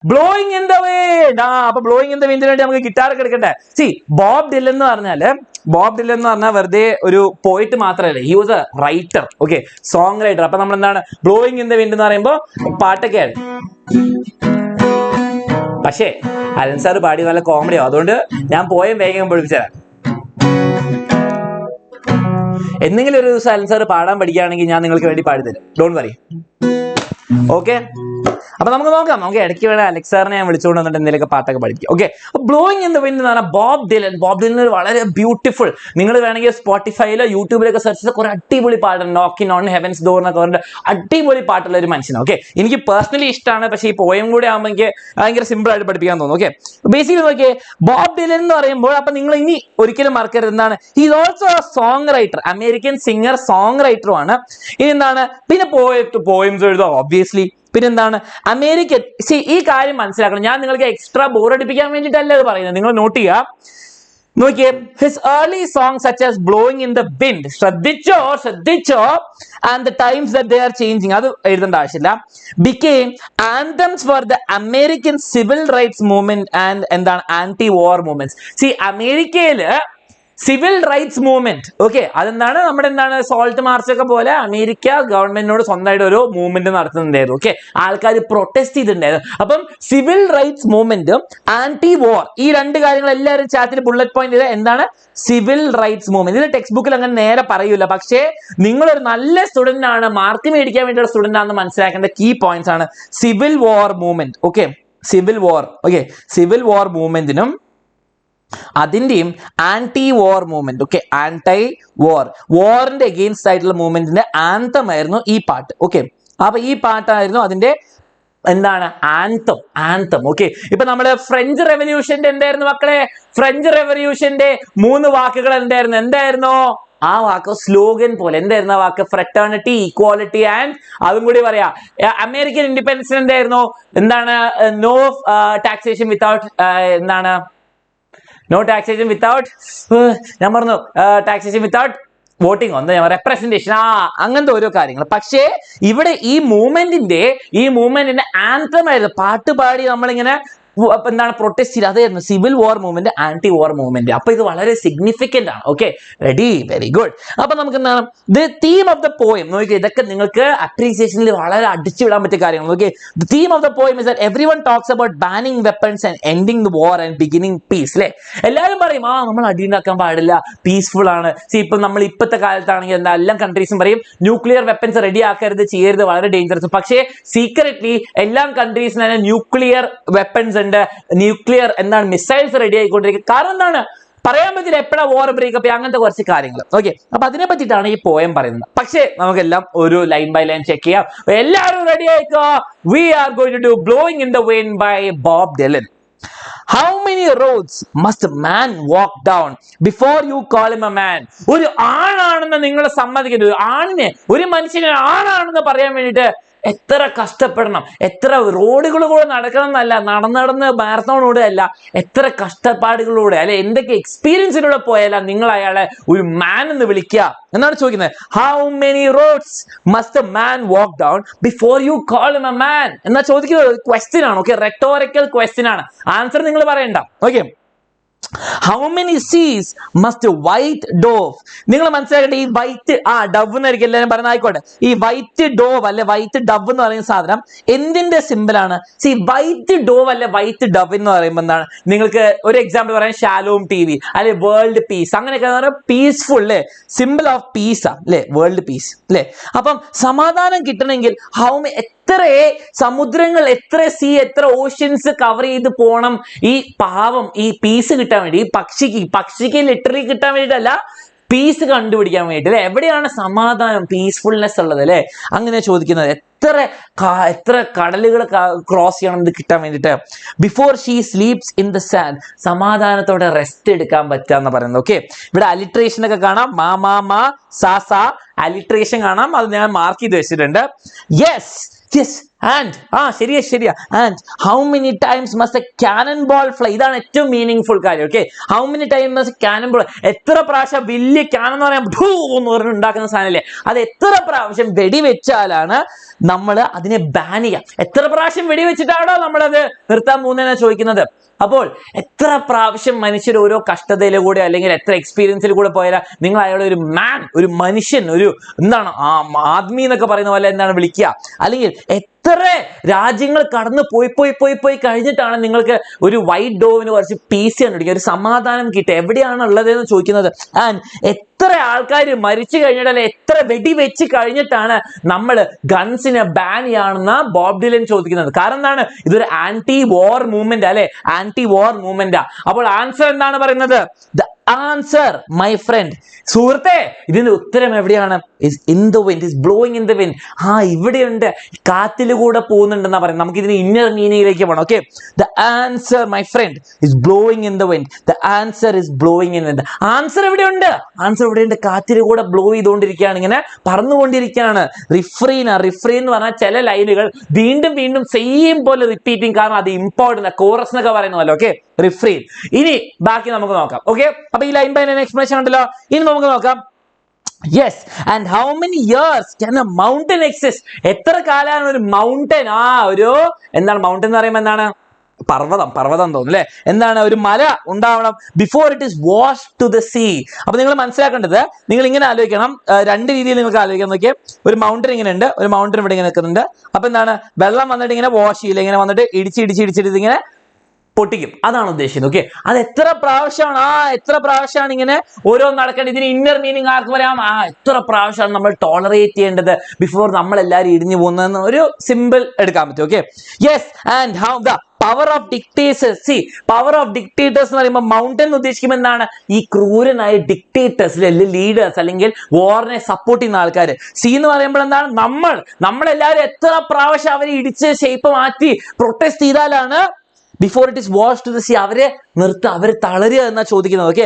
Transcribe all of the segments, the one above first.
Blowing in the wind. അപ്പൊ blowing in the വിൻഡിന് വേണ്ടി നമുക്ക് ഗിറ്റാർ ഒക്കെ എടുക്കട്ടെ. സി ബോബ് ഡിലൻ എന്ന് പറഞ്ഞാൽ വെറുതെ ഒരു പോയിട്ട് മാത്രമല്ല, he was A writer, okay, song writer. അപ്പൊ നമ്മൾ എന്താണ് ബ്ലോയിങ് ഇൻ ദ വിൻഡ് എന്ന് പറയുമ്പോൾ പാട്ടൊക്കെയാണ്. പക്ഷേ അലൻ സാർ പാടി നല്ല കോമഡിയോ, അതുകൊണ്ട് ഞാൻ പോയം വേഗം പഠിപ്പിച്ചുതരാം. എന്തെങ്കിലും ഒരു ദിവസം അലൻ സാർ പാടാൻ പഠിക്കുകയാണെങ്കിൽ ഞാൻ നിങ്ങൾക്ക് വേണ്ടി പാടിത്തരാം, ഡോണ്ട് വറി. ഓക്കെ, അപ്പൊ നമുക്ക് നോക്കാം. നമുക്ക് ഇടയ്ക്ക് വേണം അലക്സ് സാറിനെ ഞാൻ വിളിച്ചുകൊണ്ട് വന്നിട്ട് എന്തെങ്കിലുമൊക്കെ പാട്ടൊക്കെ പഠിക്കും. Okay, blowing in the wind എന്ന് പറഞ്ഞാൽ ബോബ് ഡിലൻ ഒരു വളരെ ബ്യൂട്ടിഫുൾ, നിങ്ങൾ വേണമെങ്കിൽ സ്പോട്ടിഫൈയിലോ യൂട്യൂബിലൊക്കെ സെർച്ച് ചെയ്ത കുറെ അടിപൊളി പാട്ടുണ്ട്. നോക്കിംഗ് ഓൺ ഹെവൻസ് ഡോർ എന്നൊക്കെ പറഞ്ഞിട്ട് അടിപൊളി പാട്ടുള്ള ഒരു മനുഷ്യനാണ്. ഓക്കെ, എനിക്ക് പേഴ്സണലി ഇഷ്ടമാണ്. പക്ഷേ ഈ പോയം കൂടെ ആകുമ്പോൾ എനിക്ക് ഭയങ്കര സിമ്പിൾ ആയിട്ട് പഠിപ്പിക്കാൻ തോന്നുന്നു. ഓക്കെ, ബേസിക്കലി നോക്കിയേ, ബോബ് ഡിലൻ എന്ന് പറയുമ്പോൾ അപ്പൊ നിങ്ങൾ ഇനി ഒരിക്കലും മറക്കരുത് എന്താണ്, he is also a songwriter, American singer song റൈറ്ററുമാണ്. ഇനി എന്താണ്, പിന്നെ പോയിംസ് എഴുതുക ഒബ്വിയസ്ലി. പിന്നെന്താണ്, അമേരിക്കൻ, ഈ കാര്യം മനസ്സിലാക്കണം. ഞാൻ നിങ്ങൾക്ക് എക്സ്ട്രാ ബോർ അടിപ്പിക്കാൻ വേണ്ടിയിട്ടല്ല ഇത് പറയുന്നത്, നിങ്ങൾ നോട്ട് ചെയ്യുക. നോക്കിയേ, his early song such as blowing in the wind, ശ്രദ്ധിച്ചോ, and the times that they are changing, അത് എഴുതേണ്ട ആവശ്യമില്ല, became anthems for the American civil rights movement and എന്താണ് ആന്റി വാർ മൂവ്മെന്റ്സ്. അമേരിക്കയില് സിവിൽ റൈറ്റ്സ് മൂവ്മെന്റ്, ഓക്കെ, അതെന്താണ് നമ്മുടെ എന്താണ് salt March ഒക്കെ പോലെ അമേരിക്ക ഗവൺമെന്റിനോട് സ്വന്തമായിട്ട് ഒരു മൂവ്മെന്റ് നടത്തുന്നുണ്ടായിരുന്നു. ഓക്കെ, ആൾക്കാർ പ്രൊട്ടസ്റ്റ് ചെയ്തിട്ടുണ്ടായിരുന്നു. അപ്പം സിവിൽ റൈറ്റ്സ് മൂവ്മെന്റും ആന്റി വാർ, ഈ രണ്ട് കാര്യങ്ങൾ എല്ലാവരും ചാറ്റിൽ ബുള്ളറ്റ് പോയിന്റ് ചെയ്ത് എന്താണ് സിവിൽ റൈറ്റ്സ് മൂവ്മെന്റ്. ഇത് ടെക്സ്റ്റ് ബുക്കിൽ അങ്ങനെ നേരെ പറയൂല, പക്ഷേ നിങ്ങളൊരു നല്ല സ്റ്റുഡന്റ് ആണ്, മാർക്ക് മേടിക്കാൻ വേണ്ടിയുള്ള സ്റ്റുഡന്റ് ആണെന്ന് മനസ്സിലാക്കേണ്ട കീ പോയിന്റ്സ് ആണ് civil war movement. Okay, civil war മൂവ്മെന്റിനും അതിന്റെയും anti war movement, okay, anti വാറിന്റെ അഗെയിൻസ്റ്റ് ആയിട്ടുള്ള മൂവ്മെന്റിന്റെ ആന്തം ആയിരുന്നു ഈ പാട്ട്. ഓക്കെ, അപ്പൊ ഈ പാട്ടായിരുന്നു അതിന്റെ എന്താണ് ആന്തം. ഓക്കെ, ഇപ്പൊ നമ്മുടെ ഫ്രഞ്ച് റെവല്യൂഷന്റെ എന്തായിരുന്നു മക്കളെ, ഫ്രഞ്ച് റെവല്യൂഷന്റെ 3 വാക്കുകൾ എന്തായിരുന്നു ആ വാക്ക് സ്ലോഗൻ പോലെ എന്തായിരുന്നു ആ വാക്ക്, ഫ്രട്ടേണിറ്റി, ഈക്വാലിറ്റി ആൻഡ്, അതും കൂടി പറയാ. അമേരിക്കൻ ഇൻഡിപെൻഡൻസ് എന്തായിരുന്നു, എന്താണ് നോ ടാക്സേഷൻ വിത്തൗട്ട്, എന്താണ് നോ ടാക്സേഷൻ വിത്തൗട്ട്, ഞാൻ പറഞ്ഞു ടാക്സേഷൻ വിത്തൗട്ട് വോട്ടിംഗ്, ഒന്ന് റെപ്രസെന്റേഷൻ, അങ്ങനത്തെ ഓരോ കാര്യങ്ങൾ. പക്ഷേ ഇവിടെ ഈ മൂവ്മെന്റിന്റെ ആന്തം ആയിരുന്നു, പാട്ട് പാടി നമ്മളിങ്ങനെ എന്താണ് പ്രൊട്ടസ്റ്റ് ചെയ്ത്, അതായിരുന്നു civil war movement, anti war movement. അപ്പൊ ഇത് വളരെ സിഗ്നിഫിക്കന്റ് ആണ്. Okay, ready, very good. അപ്പൊ നമുക്ക് എന്താണ് the theme of the poem നോക്കി, ഇതൊക്കെ നിങ്ങൾക്ക് അപ്രീസിയേഷനിൽ വളരെ അടിച്ചു വിടാൻ പറ്റിയ കാര്യങ്ങൾ. Okay, the theme of the poem is that everyone talks about banning weapons and ending the war and beginning peace. അല്ലെ, എല്ലാവരും പറയും നമ്മൾ അടി ഉണ്ടാക്കാൻ പാടില്ല, പീസ്ഫുൾ ആണ്. ഇപ്പൊ നമ്മൾ ഇപ്പോഴത്തെ കാലത്താണെങ്കിൽ എന്താ എല്ലാ കൺട്രീസും പറയും ന്യൂക്ലിയർ വെപ്പൺസ് റെഡി ആക്കരുത്, ചെയ്യരുത്, വളരെ ഡേഞ്ചറസ്. പക്ഷേ സീക്രറ്റ്ലി എല്ലാ കൺട്രീസിനും തന്നെ ന്യൂക്ലിയർ വെപ്പൺസ് ഉണ്ട്, ന്യൂക്ലിയർ എന്താണ് മിസൈൽസ് റെഡി ആയിക്കൊണ്ടിരിക്കുക. കാരണം എന്താണ് പറയാൻ പറ്റില്ല, എപ്പോഴാ വാർ ബ്രേക്കപ്പ്, അങ്ങനത്തെ കുറച്ച് കാര്യങ്ങൾ. ഓക്കെ, അപ്പൊ അതിനെ പറ്റിയിട്ടാണ് ഈ പോയം പറയുന്നത്. പക്ഷേ നമുക്കെല്ലാം ഒരു ലൈൻ ബൈ ലൈൻ ചെക്ക് ചെയ്യാം. എല്ലാവരും റെഡി ആയിക്കോ. We are going to do blowing in the wind by Bob Dylan. How many roads must a man walk down before you call him a man? ഒരു ആണാണെന്ന് നിങ്ങൾ സമ്മതിക്കുന്നത്, ഒരു മനുഷ്യനെ ആണാണെന്ന് പറയാൻ വേണ്ടിയിട്ട് എത്ര കഷ്ടപ്പെടണം, എത്ര റോഡുകളിലൂടെ നടക്കണം എന്നല്ല, നടന്ന് മാരത്തോൺ ഓടുകയല്ല, എത്ര കഷ്ടപ്പാടുകളിലൂടെ അല്ലെ എന്തൊക്കെ എക്സ്പീരിയൻസിലൂടെ പോയാലും നിങ്ങൾ അയാളെ ഒരു മാൻ എന്ന് വിളിക്കുക എന്നാണ് ചോദിക്കുന്നത്. How many roads must a man walk down before you call him a man എന്നാ ചോദിക്കുന്നത്. ക്വസ്റ്റ്യൻ ആണ്. ഓക്കെ, റെട്ടോറിക്കൽ ക്വസ്റ്റ്യൻ ആണ്. ആൻസർ നിങ്ങൾ പറയണ്ട. Okay, how many seas must white dove, നിങ്ങൾ മനസ്സിലാക്കട്ടെ. ഈ വൈറ്റ് ഡവ് എന്നായിരിക്കും എല്ലാവരും പറയുന്നത്, ആയിക്കോട്ടെ. ഈ വൈറ്റ് ഡോവ് അല്ലെ വൈറ്റ് ഡവ് എന്ന് പറയുന്ന സാധനം എന്തിന്റെ സിമ്പിൾ ആണ്? വൈറ്റ് ഡോവ് അല്ലെ വൈറ്റ് ഡവ് എന്ന് പറയുമ്പോൾ എന്താണ്, നിങ്ങൾക്ക് ഒരു എക്സാമ്പിൾ പറയാം, ഷാലോം TV അല്ലെ വേൾഡ് പീസ്, അങ്ങനെയൊക്കെ പീസ്ഫുൾ അല്ലെ, സിമ്പിൾ ഓഫ് പീസ് അല്ലെ, വേൾഡ് പീസ് അല്ലെ. അപ്പം സമാധാനം കിട്ടണമെങ്കിൽ എത്ര സമുദ്രങ്ങൾ, എത്ര എത്ര ഓഷ്യൻസ് കവർ ചെയ്ത് പോണം ഈ പാവം ഈ പീസ് കിട്ടാൻ വേണ്ടി, ഈ പക്ഷിക്ക് ലിറ്ററലി കിട്ടാൻ വേണ്ടിയിട്ടല്ല, പീസ് കണ്ടുപിടിക്കാൻ വേണ്ടിയിട്ട് അല്ലെ. എവിടെയാണ് സമാധാനം, പീസ്ഫുൾനെസ് ഉള്ളത് അല്ലെ, അങ്ങനെ ചോദിക്കുന്നത്. എത്ര കടലുകൾ ക്രോസ് ചെയ്യണം ഇത് കിട്ടാൻ വേണ്ടിയിട്ട്. Before she sleeps in the sand, സമാധാനത്തോടെ റെസ്റ്റ് എടുക്കാൻ പറ്റാന്ന് പറയുന്നത്. ഓക്കെ, ഇവിടെ അലിട്രേഷൻ ഒക്കെ കാണാം, മാ സാ അലിട്രേഷൻ കാണാം, അത് ഞാൻ മാർക്ക് ചെയ്ത് വെച്ചിട്ടുണ്ട്. യെസ് ശരിയാ. And how many times must A cannon ball fly? ഇതാണ് ഏറ്റവും മീനിങ് കാര്യം. Okay, how many times must cannon ball, എത്ര പ്രാവശ്യം വലിയ ക്യാനൻ എന്ന് പറയാൻ എന്ന് പറഞ്ഞ് ഉണ്ടാക്കുന്ന സാധനല്ലേ, അത് എത്ര പ്രാവശ്യം വെടിവെച്ചാലാണ് നമ്മൾ അതിനെ ബാൻ ചെയ്യാം? എത്ര പ്രാവശ്യം വെടിവെച്ചിട്ടാണോ നമ്മളത് നിർത്താൻ പോകുന്നതെന്നാണ് ചോദിക്കുന്നത്. അപ്പോൾ എത്ര പ്രാവശ്യം മനുഷ്യർ ഓരോ കഷ്ടതയിലൂടെ അല്ലെങ്കിൽ എത്ര എക്സ്പീരിയൻസിൽ കൂടെ പോയാൽ നിങ്ങൾ അയാളെ ഒരു മാൻ, ഒരു മനുഷ്യൻ, ഒരു എന്താണ് ആദ്മി എന്നൊക്കെ പറയുന്ന പോലെ എന്താണ് വിളിക്കുക? അല്ലെങ്കിൽ എത്ര രാജ്യങ്ങൾ കടന്നു പോയി കഴിഞ്ഞിട്ടാണ് നിങ്ങൾക്ക് ഒരു വൈറ്റ് ഡോവിന് കുറച്ച് പീസ് കണ്ടുപിടിക്കുക, ഒരു സമാധാനം കിട്ടുക? എവിടെയാണ് ഉള്ളതെന്ന് ചോദിക്കുന്നത്. ആൻഡ് എത്ര ആൾക്കാർ മരിച്ചു കഴിഞ്ഞിട്ട്, അല്ലെ എത്ര വെടിവെച്ച് കഴിഞ്ഞിട്ടാണ് നമ്മൾ ഗൺസിനെ ബാൻ ചെയ്യാണെന്ന ബോബ് ഡിലൻ ചോദിക്കുന്നത്. കാരണം എന്താണ്? ഇതൊരു ആന്റി വാർ മൂവ്മെന്റ് അല്ലെ, ആന്റി വാർ മൂവ്മെന്റാ. അപ്പോൾ ആൻസർ എന്താണ് പറയുന്നത്? ദ ആൻസർ മൈ ഫ്രണ്ട്, സുഹൃത്തെ, ഇതിന്റെ ഉത്തരം എവിടെയാണ്? Is in the wind, is blowing in the wind. ഇവിടെയുണ്ട്, കാറ്റിലൂടെ പോകുന്നുണ്ടെന്നാ പറയുന്നത്. നമുക്ക് ഇതിന് ഇന്നർ മീനിങ്ങിലേക്ക് പോകണം. Okay, the answer my friend is blowing in the wind, the answer is blowing in wind. Answer എവിടെയുണ്ട്? ആൻസർ എവിടെയുണ്ട്? കാറ്റിലൂടെ ബ്ലോ ചെയ്തുകൊണ്ടിരിക്കുകയാണ്, ഇങ്ങനെ പറന്നുകൊണ്ടിരിക്കുകയാണ്. റിഫ്രീൻ എന്ന് പറഞ്ഞാൽ ചില ലൈനുകൾ വീണ്ടും വീണ്ടും സെയിം പോലെ റിപ്പീറ്റിംഗ്, കാരണം അത് ഇമ്പോർട്ടന്റ്, കോറസ് എന്നൊക്കെ പറയുന്ന പോലെ. ഓക്കെ, റിഫ്രീൻ. ഇനി ബാക്കി നമുക്ക് നോക്കാം. ഓക്കെ, അപ്പൊ ഈ ലൈൻ ബൈ ലൈൻ എക്സ്പ്രഷൻ ഉണ്ടല്ലോ, ഇനി നമുക്ക് നോക്കാം. Yes, and how many years can A mountain exist? എത്ര കാലമാണ് ഒരു മൗണ്ടൻ, ഒരു എന്താണ് മൗണ്ടൻ എന്ന് പറയുമ്പോൾ എന്താണ്? പർവ്വതം തോന്നുന്നു അല്ലെ? എന്താണ്? ഒരു മല ഉണ്ടാവണം before it is wash to the sea. അപ്പൊ നിങ്ങൾ മനസ്സിലാക്കേണ്ടത്, നിങ്ങൾ ഇങ്ങനെ ആലോചിക്കണം, രണ്ട് രീതിയിൽ നിങ്ങൾക്ക് ആലോചിക്കാൻ നോക്കിയേ. ഒരു മൗണ്ടൻ ഇങ്ങനെ ഉണ്ട്, ഒരു മൗണ്ടൻ ഇവിടെ ഇങ്ങനെ നിൽക്കുന്നുണ്ട്. അപ്പൊ എന്താണ്? വെള്ളം വന്നിട്ട് ഇങ്ങനെ വാഷ് ചെയ്യില്ല, ഇങ്ങനെ വന്നിട്ട് ഇടിച്ചിട്ട് ഇങ്ങനെ പൊട്ടിക്കും, അതാണ് ഉദ്ദേശിക്കുന്നത്. ഓക്കെ, അത് എത്ര പ്രാവശ്യമാണ് ഇങ്ങനെ ഓരോന്ന് നടക്കേണ്ടത്? ഇതിന് ഇന്നർ മീനിങ് ആർക്ക് പറയാം? എത്ര പ്രാവശ്യമാണ് നമ്മൾ ടോളറേറ്റ് ചെയ്യേണ്ടത് ബിഫോർ നമ്മൾ എല്ലാവരും ഇടിഞ്ഞു പോകുന്നതെന്ന് ഒരു സിമ്പിൾ എടുക്കാൻ പറ്റും. Okay, yes, and how the power of dictators. Power of dictators എന്ന് പറയുമ്പോൾ മൗണ്ടൻ എന്ന് ഉദ്ദേശിക്കുമ്പോൾ എന്താണ്? ഈ ക്രൂരനായ ഡിക്റ്റേറ്റേഴ്സ്, ലീഡേഴ്സ്, അല്ലെങ്കിൽ വാറിനെ സപ്പോർട്ട് ചെയ്യുന്ന ആൾക്കാർ. സി എന്ന് പറയുമ്പോൾ എന്താണ്? നമ്മളെല്ലാവരും എത്ര പ്രാവശ്യം അവരെ ഇടിച്ച് ഷേപ്പ് മാറ്റി പ്രൊട്ടസ്റ്റ് ചെയ്താലാണ് before it is wash to the sea അവരെ നിർത്തുക, അവരെ തളരുക എന്നാ ചോദിക്കുന്നത്. Okay,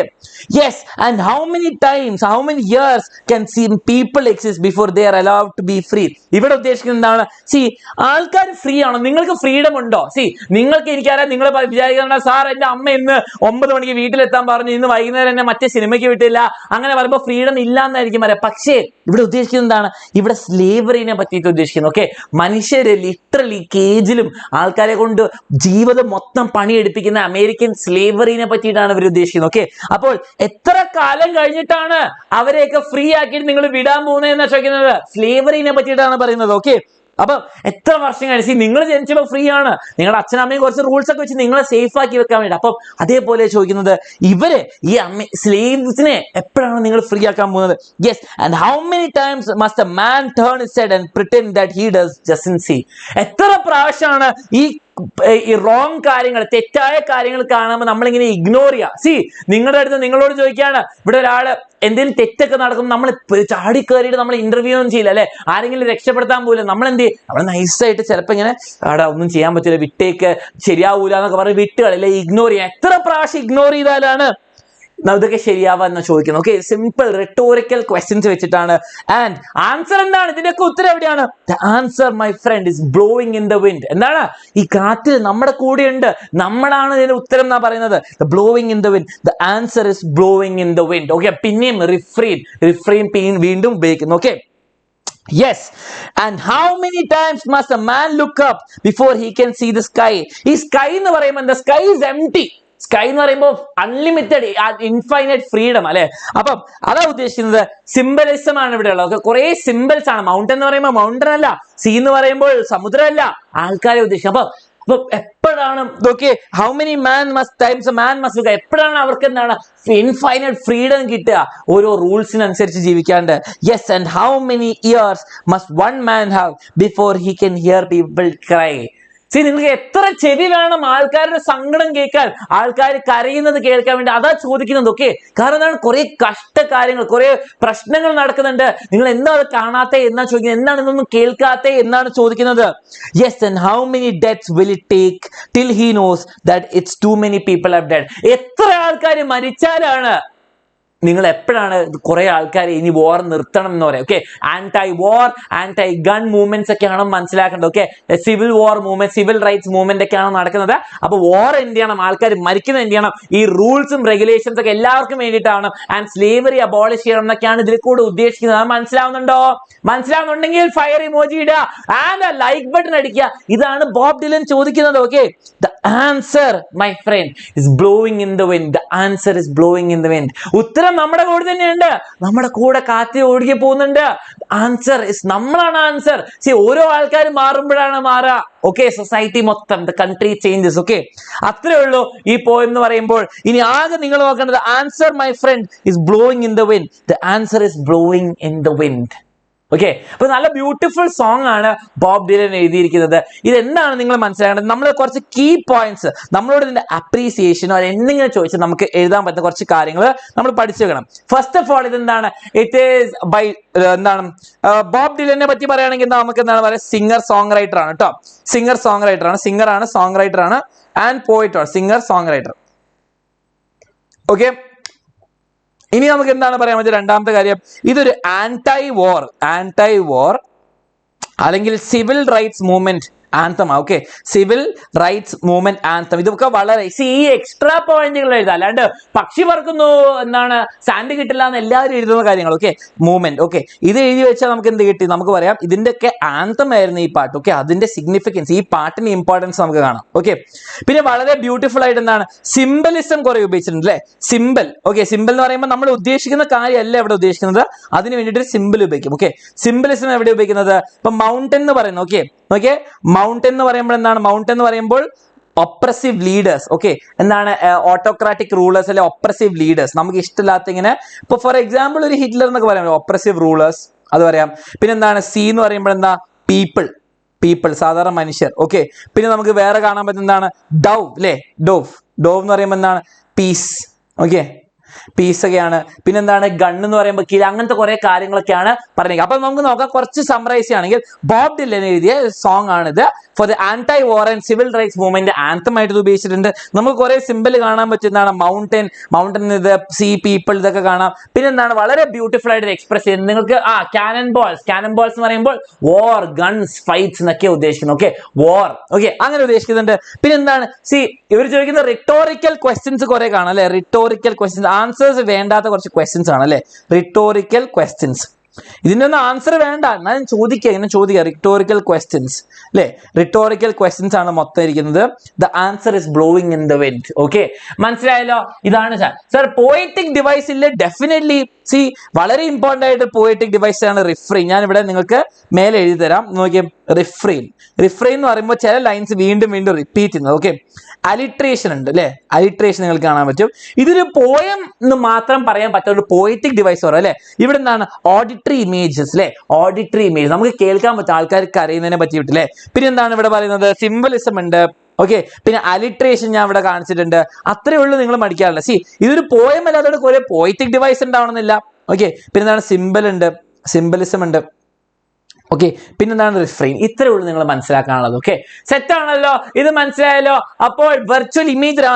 yes, and how many years can people exist before they are allowed to be free? ഇവിടെ ഉദ്ദേശിക്കുന്നത് എന്താണ്? ആൾക്കാർ ഫ്രീ ആണോ? നിങ്ങൾക്ക് ഫ്രീഡം ഉണ്ടോ? നിങ്ങൾക്ക്, എനിക്കറിയാം, നിങ്ങൾ വിചാരിക്കുന്ന സാർ എന്റെ അമ്മ ഇന്ന് 9 മണിക്ക് വീട്ടിലെത്താൻ പറഞ്ഞു, ഇന്ന് വൈകുന്നേരം എന്നെ മറ്റേ സിനിമയ്ക്ക് വിട്ടില്ല, അങ്ങനെ പറയുമ്പോൾ ഫ്രീഡം ഇല്ല എന്നായിരിക്കും പറയാം. പക്ഷേ ഇവിടെ ഉദ്ദേശിക്കുന്നത് എന്താണ്? ഇവിടെ സ്ലേവറിനെ പറ്റിയിട്ട് ഉദ്ദേശിക്കുന്നു. ഓക്കെ, മനുഷ്യര് ലിറ്ററലി കേജിലും ആൾക്കാരെ കൊണ്ട് ജീവിതം മൊത്തം പണിയെടുപ്പിക്കുന്ന അമേരിക്കൻ സ്ലേവറിനെ പറ്റിയിട്ടാണ് ഇവർ ഉദ്ദേശിക്കുന്നത്. ഓക്കെ, അപ്പോൾ എത്ര കാലം കഴിഞ്ഞിട്ടാണ് അവരെയൊക്കെ ഫ്രീ ആക്കിയിട്ട് നിങ്ങൾ വിടാൻ പോകുന്നതെന്നാണ് ചോദിക്കുന്നത്? സ്ലേവറിനെ പറ്റിയിട്ടാണ് പറയുന്നത്. ഓക്കെ, അപ്പൊ എത്ര വർഷം കഴിച്ച് നിങ്ങൾ ജനിച്ചപ്പോൾ ഫ്രീ ആണ്, നിങ്ങളുടെ അച്ഛനമ്മയും കുറച്ച് റൂൾസ് ഒക്കെ വെച്ച് നിങ്ങളെ സേഫ് ആക്കി വെക്കാൻ വേണ്ടി. അപ്പം അതേപോലെ ചോദിക്കുന്നത്, ഇവര് ഈ സ്ലേവ്സിനെ എപ്പോഴാണ് നിങ്ങൾ ഫ്രീ ആക്കാൻ പോകുന്നത്? Yes, and how many times must a man turn his head and pretend that he does justice see? എത്ര പ്രാവശ്യമാണ് ഈ റോങ് കാര്യങ്ങൾ, തെറ്റായ കാര്യങ്ങൾ കാണുമ്പോൾ നമ്മളിങ്ങനെ ഇഗ്നോർ ചെയ്യുക? നിങ്ങളുടെ അടുത്ത് നിങ്ങളോട് ചോദിക്കുകയാണ്, ഇവിടെ ഒരാള് എന്തെങ്കിലും തെറ്റൊക്കെ നടക്കും, നമ്മൾ ചാടി കയറിയിട്ട് നമ്മൾ ഇന്റർവ്യൂ ഒന്നും ചെയ്യില്ല അല്ലെ, ആരെങ്കിലും രക്ഷപ്പെടുത്താൻ പോലും നമ്മൾ എന്ത് ചെയ്യും? നമ്മൾ നൈസായിട്ട് ചിലപ്പോൾ ഇങ്ങനെ ഒന്നും ചെയ്യാൻ പറ്റില്ല, വിട്ടേക്ക്, ശരിയാവൂല എന്നൊക്കെ പറഞ്ഞ് വിട്ടുകളില്ല, ഇഗ്നോർ ചെയ്യാം. എത്ര പ്രാവശ്യം ഇഗ്നോർ ചെയ്താലാണ് ഇതൊക്കെ ശരിയാവാ എന്ന് ചോദിക്കുന്നത്? ഓക്കെ, സിമ്പിൾ റിട്ടോറിക്കൽ ക്വസ്റ്റ്യൻസ് വെച്ചിട്ടാണ്. ആൻഡ് ആൻസർ എന്താണ്? ഇതിന്റെയൊക്കെ ഉത്തരം എവിടെയാണ്? The answer my friend is blowing in the wind. എന്താണ്? ഈ കാറ്റ് നമ്മുടെ കൂടെ ഉണ്ട്, നമ്മളാണ് ഇതിന്റെ ഉത്തരം എന്നാ പറയുന്നത്. Blowing in the wind, the answer is blowing in the wind. Okay, പിന്നെയും റിഫ്രെയിൻ വീണ്ടും ഉപയോഗിക്കുന്നു. Okay, yes, and how many times must a man look up before he can see the sky? ഈ സ്കൈ എന്ന് പറയുമ്പോൾ the sky is empty. Sky എന്ന് പറയുമ്പോൾ unlimited, infinite freedom അല്ലെ. അപ്പം അതാ ഉദ്ദേശിക്കുന്നത്. സിംബലിസം ആണ് ഇവിടെ ഉള്ളത്. കുറെ സിംബൽസ് ആണ്. മൗണ്ടൻ എന്ന് പറയുമ്പോൾ മൗണ്ടൻ അല്ല, സീ എന്ന് പറയുമ്പോൾ സമുദ്രമല്ല, ആൾക്കാരെ ഉദ്ദേശിക്കും. അപ്പൊ എപ്പോഴാണ് ഇതൊക്കെ how many man must look, എപ്പോഴാണ് അവർക്ക് എന്താണ് ഇൻഫൈനൈറ്റ് ഫ്രീഡം കിട്ടുക ഓരോ റൂൾസിനനുസരിച്ച് ജീവിക്കാണ്ട്? Yes, and how many years must one man have before he can hear people cry? നിങ്ങൾക്ക് എത്ര ചെവി വേണം ആൾക്കാരുടെ സങ്കടം കേൾക്കാൻ, ആൾക്കാർ കരയുന്നത് കേൾക്കാൻ വേണ്ടി? അതാ ചോദിക്കുന്നത്. ഓക്കെ, കാരണം എന്താണ്? കുറെ കഷ്ടകാര്യങ്ങൾ, കുറെ പ്രശ്നങ്ങൾ നടക്കുന്നുണ്ട്, നിങ്ങൾ എന്താ അത് കാണാത്തെ എന്നാ ചോദിക്കുന്നത്? എന്താണ് ഇതൊന്നും കേൾക്കാത്തെ എന്നാണ് ചോദിക്കുന്നത്. Yes, and how many deaths will it take till he knows that it's too many people have dead? എത്ര ആൾക്കാർ മരിച്ചാലാണ് നിങ്ങൾ എപ്പോഴാണ് കുറെ ആൾക്കാർ ഇനി വാർ നിർത്തണം എന്ന് പറയാം. ഓക്കെ, ആന്റൈ വാർ, ആന്റൈ ഗൺ മൂവ്മെന്റ്സ് ഒക്കെയാണ് മനസ്സിലാക്കേണ്ടത്. Okay, civil war movement, civil rights movement ഒക്കെയാണ് നടക്കുന്നത്. അപ്പൊ വാർ എന്ത് ചെയ്യണം, ആൾക്കാർ മരിക്കുന്നത് എന്ത് ചെയ്യണം, ഈ റൂൾസും റെഗുലേഷൻസ് ഒക്കെ എല്ലാവർക്കും വേണ്ടിയിട്ടാണ്. ആൻഡ് സ്ലേവറി അബോളിഷ് ചെയ്യണം എന്നൊക്കെയാണ് ഇതിൽ കൂടെ ഉദ്ദേശിക്കുന്നത്. അത് മനസ്സിലാവുന്നുണ്ടോ? മനസ്സിലാവുന്നുണ്ടെങ്കിൽ ഫയർ ഇമോജി ഇടുക ആൻഡ് ലൈക്ക് ബട്ടൺ അടിക്കുക. ഇതാണ് ബോബ് ഡിലൻ ചോദിക്കുന്നത്. Okay, the answer my friend is blowing in the wind. The answer is blowing in the wind. ഉത്തരം നമ്മുടെ കൂടെ തന്നെയുണ്ട്, നമ്മുടെ കൂടെ കാറ്റ് ഒഴുകി പോകുന്നുണ്ട്. ആൻസർ ഇസ് നമ്മളാണ് ആൻസർ. ഓരോ ആൾക്കാർ മാറുമ്പോഴാണ് മാറുക. ഓക്കെ, സൊസൈറ്റി മൊത്തം, ദ കൺട്രി ചേഞ്ചസ്. ഓക്കെ, അത്രേ ഉള്ളൂ ഈ പോയം എന്ന് പറയുമ്പോൾ. ഇനി ആകെ നിങ്ങൾ നോക്കേണ്ടത് answer my friend is blowing in the wind. The answer is blowing in the wind. Okay, അപ്പൊ നല്ല ബ്യൂട്ടിഫുൾ സോങ് ആണ് ബോബ് ഡിലൻ എഴുതിയിരിക്കുന്നത്. ഇതെന്താണ് നിങ്ങൾ മനസ്സിലാക്കേണ്ടത്? നമ്മൾ കുറച്ച് കീ പോയിന്റ്സ്, നമ്മളോട് ഇതിന്റെ അപ്രീസിയേഷനോ എന്തെങ്കിലും ചോദിച്ചാൽ നമുക്ക് എഴുതാൻ പറ്റുന്ന കുറച്ച് കാര്യങ്ങൾ നമ്മൾ പഠിച്ചു വെക്കണം. ഫസ്റ്റ് ഓഫ് ഓൾ ഇതെന്താണ്, ഇറ്റ് ഈസ് ബൈ എന്താണ് ബോബ് ഡിലനെ പറ്റി പറയുകയാണെങ്കിൽ നമുക്ക് എന്താണ് പറയുക, സിംഗർ സോങ് റൈറ്റർ ആണ് കേട്ടോ. സിംഗർ സോങ് റൈറ്റർ ആണ്, സിംഗർ ആണ്, സോങ് റൈറ്റർ ആണ് ആൻഡ് പോയിറ്റ് ആണ്. Singer song writer. ഓക്കെ, ഇനി നമുക്ക് എന്താണ് പറയാൻ പറ്റുക? രണ്ടാമത്തെ കാര്യം, ഇതൊരു ആന്റൈ വാർ അല്ലെങ്കിൽ civil rights movement anthem. Okay, civil rights movement anthem. ഇതൊക്കെ വളരെ ഈ എക്സ്ട്രാ പോയിന്റുകൾ എഴുതാം, അല്ലാണ്ട് പക്ഷി പറക്കുന്നു എന്താണ് സാൻഡ് കിട്ടില്ല എന്ന് എല്ലാവരും എഴുതുന്ന കാര്യങ്ങൾ. Okay, movement. ഓക്കെ, ഇത് എഴുതി വെച്ചാൽ നമുക്ക് എന്ത് കിട്ടി? നമുക്ക് പറയാം ഇതിന്റെയൊക്കെ ആന്തം ആയിരുന്നു ഈ പാട്ട്. ഓക്കെ, അതിന്റെ സിഗ്നിഫിക്കൻസ്, ഈ പാട്ടിന്റെ ഇമ്പോർട്ടൻസ് നമുക്ക് കാണാം. ഓക്കെ, പിന്നെ വളരെ ബ്യൂട്ടിഫുൾ ആയിട്ട് എന്താണ് സിംബലിസം കുറെ ഉപയോഗിച്ചിട്ടുണ്ട് അല്ലെ. സിമ്പിൾ. ഓക്കെ, സിമ്പിൾ എന്ന് പറയുമ്പോൾ നമ്മൾ ഉദ്ദേശിക്കുന്ന കാര്യമല്ല ഇവിടെ ഉദ്ദേശിക്കുന്നത്, അതിന് വേണ്ടിയിട്ട് സിമ്പിൾ ഉപയോഗിക്കും. ഓക്കെ, സിംബലിസം എവിടെ ഉപയോഗിക്കുന്നത്? ഇപ്പൊ മൗണ്ടൻ എന്ന് പറയുന്നത്. ഓക്കെ, മൗണ്ടൻ എന്ന് പറയുമ്പോൾ എന്താണ്? മൗണ്ടൻ എന്ന് പറയുമ്പോൾ ഒപ്രസീവ് ലീഡേഴ്സ്. ഓക്കെ, എന്താണ് ഓട്ടോക്രാറ്റിക് റൂളേഴ്സ് അല്ലെ ഒപ്രസീവ് ലീഡേഴ്സ്, നമുക്ക് ഇഷ്ടമില്ലാത്ത ഇങ്ങനെ. ഇപ്പൊ ഫോർ എക്സാമ്പിൾ ഒരു ഹിറ്റ്ലർ എന്നൊക്കെ പറയാം, ഒപ്രസീവ് റൂളേഴ്സ്, അത് പറയാം. പിന്നെ എന്താണ് സി എന്ന് പറയുമ്പോൾ എന്താ? പീപ്പിൾ, സാധാരണ മനുഷ്യർ. ഓക്കെ, പിന്നെ നമുക്ക് വേറെ കാണാൻ പറ്റുന്ന എന്താണ്? ഡവ് അല്ലെ, ഡോവ് എന്ന് പറയുമ്പോൾ എന്താണ്? പീസ്. ഓക്കെ, പീസ് ഒക്കെയാണ്. പിന്നെന്താണ്? ഗൺ എന്ന് പറയുമ്പോൾ കീഴ്, അങ്ങനത്തെ കുറെ കാര്യങ്ങളൊക്കെയാണ് പറഞ്ഞത്. അപ്പൊ നമുക്ക് നോക്കാം, കുറച്ച് സമ്മറൈസ് ചെയ്യുകയാണെങ്കിൽ ബോബ് ഡിലൻ എഴുതിയ സോങ് ആണിത്. For the ആന്റൈ war and civil rights movement anthem ആയിട്ട് ഉപയോഗിച്ചിട്ടുണ്ട്. നമുക്ക് കുറെ സിമ്പിൾ കാണാൻ പറ്റുന്നതാണ്. മൗണ്ടൻ ഇത്, സീ, പീപ്പിൾ, ഇതൊക്കെ കാണാം. പിന്നെ എന്താണ്? വളരെ ബ്യൂട്ടിഫുൾ ആയിട്ട് എക്സ്പ്രസ് ചെയ്യുന്നത് നിങ്ങൾക്ക് ക്യാനൻ ബോൾസ് എന്ന് പറയുമ്പോൾ വാർ, ഗൺസ്, ഫൈറ്റ്സ് എന്നൊക്കെ ഉദ്ദേശിക്കുന്നു. ഓക്കെ, വാർ. ഓക്കെ, അങ്ങനെ ഉദ്ദേശിക്കുന്നുണ്ട്. പിന്നെ എന്താണ്? ഇവർ ചോദിക്കുന്ന റിട്ടോറിക്കൽ ക്വസ്റ്റ്യൻസ് കുറെ കാണാം അല്ലെ. റിട്ടോറിക്കൽ ക്വസ്റ്റ്യൻസ്, ആൻസേഴ്സ് വേണ്ടാത്ത കുറച്ച് ക്വസ്റ്റ്യൻസ് ആണ് അല്ലെ. റിട്ടോറിക്കൽ ക്വസ്റ്റ്യൻസ്, ഇതിന്റെ ഒന്നും ആൻസർ വേണ്ട, എന്നാലും ചോദിക്കുക റിട്ടോറിക്കൽ ക്വസ്റ്റ്യൻസ് അല്ലെ. റിട്ടോറിക്കൽ ക്വസ്റ്റ്യൻസ് ആണ് മൊത്തം ഇരിക്കുന്നത്. The answer is blowing in the wind. Okay, മനസ്സിലായല്ലോ? ഇതാണ് സാർ പോയറ്റിക് ഡിവൈസിൽ ഡെഫിനറ്റ്ലി വളരെ ഇമ്പോർട്ടന്റ് ആയിട്ട് പോയറ്റിക് ഡിവൈസ് ആണ് റിഫ്രെയിൻ. ഞാൻ ഇവിടെ നിങ്ങൾക്ക് മേലെ എഴുതി തരാം. നോക്കിയേ, റിഫ്രെയിൻ എന്ന് പറയുമ്പോൾ ചില ലൈൻസ് വീണ്ടും റിപ്പീറ്റ് ചെയ്യുന്നത്. ഓക്കെ, അലിട്രേഷൻ ഉണ്ട് അല്ലെ. അലിട്രേഷൻ നിങ്ങൾക്ക് കാണാൻ പറ്റും. ഇതൊരു പോയം എന്ന് മാത്രം പറയാൻ പറ്റുന്ന ഒരു പോയറ്റിക് ഡിവൈസ് പറയാം അല്ലെ. ഇവിടെ എന്താണ്? ഓഡിറ്ററി ഇമേജസ് അല്ലെ. ഓഡിറ്ററി ഇമേജ് നമുക്ക് കേൾക്കാൻ പറ്റും, ആൾക്കാർക്ക് അറിയുന്നതിനെ പറ്റിയിട്ട് അല്ലെ. പിന്നെ എന്താണ് ഇവിടെ പറയുന്നത്? സിംബലിസം ഉണ്ട്. ഓക്കെ, പിന്നെ അലിട്രേഷൻ ഞാൻ ഇവിടെ കാണിച്ചിട്ടുണ്ട്. അത്രേ ഉള്ളൂ, നിങ്ങൾ മടിക്കാറില്ല. ഇതൊരു പോയം അല്ലാതെ കുറെ പോയറ്റിക് ഡിവൈസ് ഉണ്ടാവണമെന്നില്ല. ഓക്കെ, പിന്നെ എന്താണ്? സിംബലിസം ഉണ്ട്. ഓക്കെ, പിന്നെന്താണ്? റിഫ്രെയിൻ. ഇത്രേ ഉള്ളൂ നിങ്ങൾ മനസ്സിലാക്കാനുള്ളത്. ഓക്കെ, സെറ്റ് ആണല്ലോ, ഇത് മനസ്സിലായല്ലോ. അപ്പോൾ വെർച്വൽ ഇമേജറി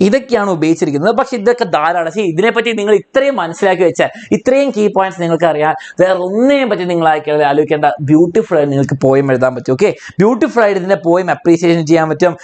ഇതൊക്കെയാണ് ഉപയോഗിച്ചിരിക്കുന്നത്. പക്ഷെ ഇതൊക്കെ ധാരാളം. ഇതിനെപ്പറ്റി നിങ്ങൾ ഇത്രയും മനസ്സിലാക്കി വെച്ചാൽ, ഇത്രയും കീ പോയിന്റ്സ് നിങ്ങൾക്ക് അറിയാൻ, വേറെ ഒന്നിനെയും പറ്റി നിങ്ങൾ ആലോചിക്കേണ്ട ബ്യൂട്ടിഫുൾ ആയിട്ട് നിങ്ങൾക്ക് പോയം എഴുതാൻ പറ്റും. ഓക്കെ, ബ്യൂട്ടിഫുൾ ആയിട്ട് ഇതിന്റെ പോയം അപ്രീസിയേഷൻ ചെയ്യാൻ പറ്റും.